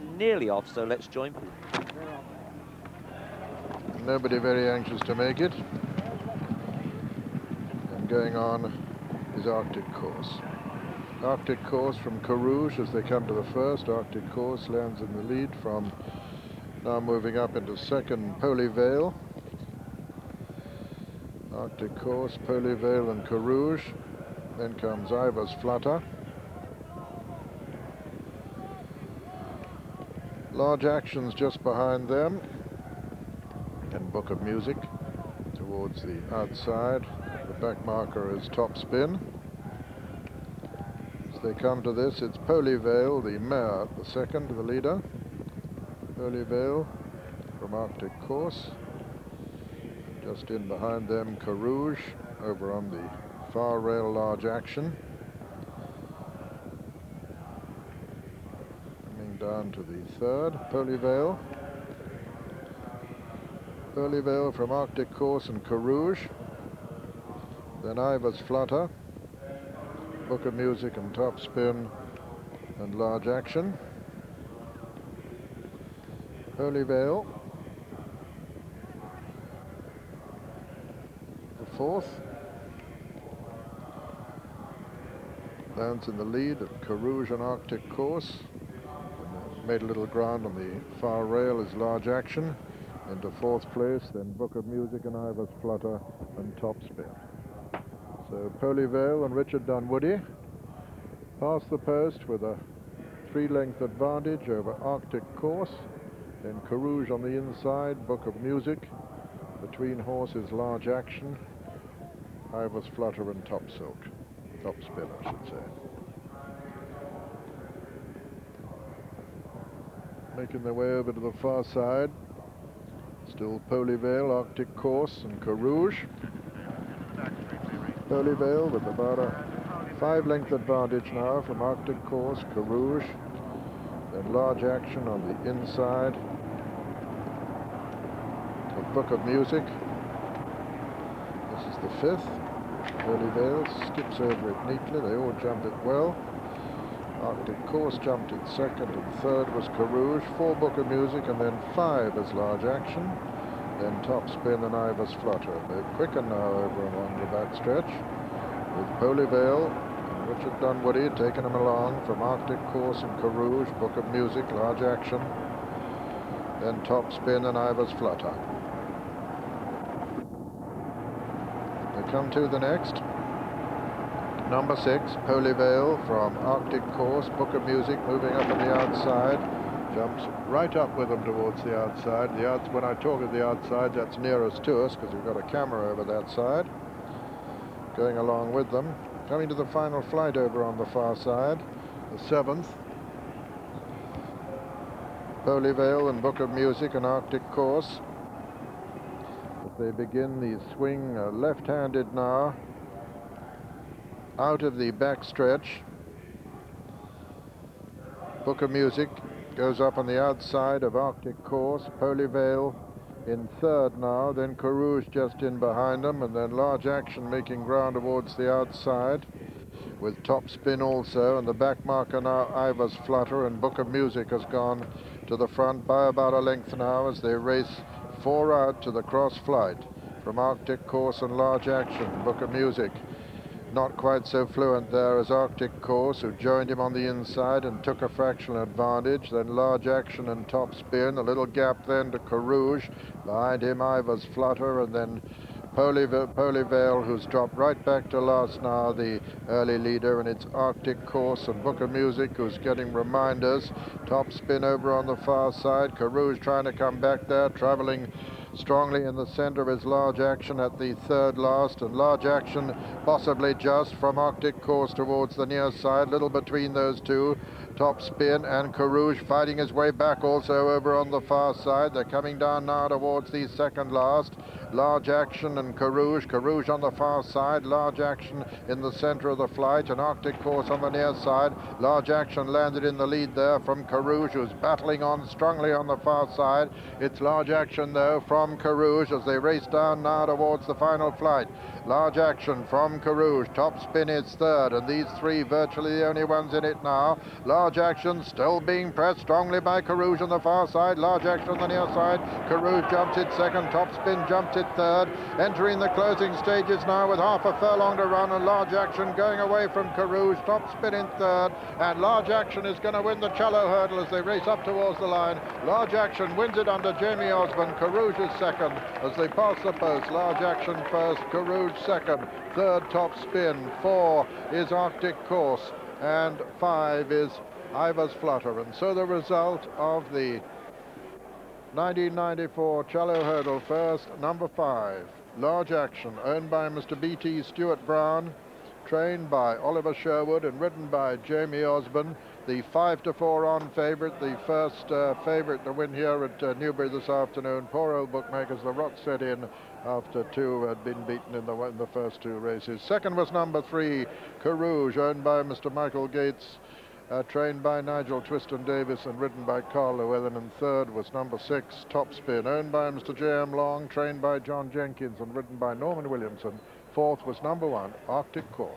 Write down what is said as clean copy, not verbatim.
nearly off, so let's join. Nobody very anxious to make it. And going on is Arctic Course. Arctic Course from Carrouge as they come to the first. Arctic Course lands in the lead from now moving up into second, Powleyvale. Arctic Course, Powleyvale and Carrouge. Then comes Ivor's Flutter. Large Actions just behind them. And Book of Music towards the outside. The back marker is Top Spin. As they come to this, it's Powleyvale, the mare, the second, the leader. Powleyvale from Arctic Course. Just in behind them, Carrouge, over on the far rail, Large Action. Coming down to the third, Powleyvale. Powleyvale from Arctic Course and Carrouge. Then Ivor's Flutter, Book of Music and Top Spin and Large Action. Powleyvale, the fourth. Lands in the lead at Carrouge and Arctic Course. And made a little ground on the far rail is Large Action. Into fourth place, then Book of Music and Ivor's Flutter and Top Spin. So Powleyvale and Richard Dunwoody pass the post with a 3-length advantage over Arctic Course. Then Carrouge on the inside, Book of Music. Between horses, Large Action, Ivor's Flutter and Top Spin, I should say. Making their way over to the far side. Still Powleyvale, Arctic Course and Carrouge. Powleyvale with about a 5-length advantage now from Arctic Course, Carrouge. Then Large Action on the inside. The Book of Music. This is the fifth. Powleyvale skips over it neatly. They all jumped it well. Arctic Course jumped it second, and third was Carrouge. 4 Book of Music, and then 5 as Large Action. Then Top Spin and Ivor's Flutter. They're quicker now over along the backstretch, with Powleyvale and Richard Dunwoody taking them along from Arctic Course and Carrouge, Book of Music, Large Action. Then Top Spin and Ivor's Flutter. They come to the next. Number 6, Powleyvale from Arctic Course, Book of Music moving up on the outside. Jumps right up with them towards the outside. When I talk of the outside, that's nearest to us because we've got a camera over that side. Going along with them. Coming to the final flight over on the far side, the 7th. Powleyvale and Book of Music and Arctic Course. As they begin the swing left-handed now, out of the back stretch. Book of Music goes up on the outside of Arctic Course. Powleyvale in third now, then Carrouge just in behind them, and then Large Action making ground towards the outside with Top Spin also, and the back marker now Ivor's Flutter, and Book of Music has gone to the front by about a length now as they race 4 out to the cross flight from Arctic Course and Large Action. Book of Music not quite so fluent there as Arctic Course, who joined him on the inside and took a fractional advantage. Then Large Action and Top Spin, a little gap then to Carrouge. Behind him Ivor's Flutter, and then Powleyvale, who's dropped right back to last now, the early leader, and it's Arctic Course and Book of Music who's getting reminders. Top Spin over on the far side. Carrouge trying to come back there, traveling strongly in the center is Large Action at the third last, and Large Action possibly just from Arctic Course towards the near side, little between those two. Top Spin and Carrouge fighting his way back also over on the far side. They're coming down now towards the second last. Large Action and Carrouge. Carrouge on the far side, Large Action in the center of the flight, and Arctic Course on the near side. Large Action landed in the lead there from Carrouge, who's battling on strongly on the far side. It's Large Action, though, from Carrouge as they race down now towards the final flight. Large Action from Carrouge. Top Spin is third, and these three virtually the only ones in it now. Large Action still being pressed strongly by Carrouge on the far side. Large Action on the near side. Carrouge jumps it second. Top Spin jumps it third. Entering the closing stages now with half a furlong to run, and Large Action going away from Carrouge. Top Spin in third, and Large Action is going to win the Challow hurdle as they race up towards the line. Large Action wins it under Jamie Osborne. Carrouge is second as they pass the post. Large Action first, Carrouge second, third Top Spin, 4 is Arctic Course, and 5 is Ivor's Flutter. And so the result of the 1994 Challow hurdle: first, number 5, Large Action, owned by Mr. B.T. Stuart Brown, trained by Oliver Sherwood and ridden by Jamie Osborne. The 5-4 on favourite, the first favourite to win here at Newbury this afternoon. Poor old bookmakers, the rot set in after 2 had been beaten in the first 2 races. Second was number 3, Carrouge, owned by Mr. Michael Gates, trained by Nigel Twiston Davis and ridden by Carl Llewellyn. And third was number 6, Top Spin, owned by Mr. J.M. Long, trained by John Jenkins and ridden by Norman Williamson. Fourth was number 1, Arctic Course.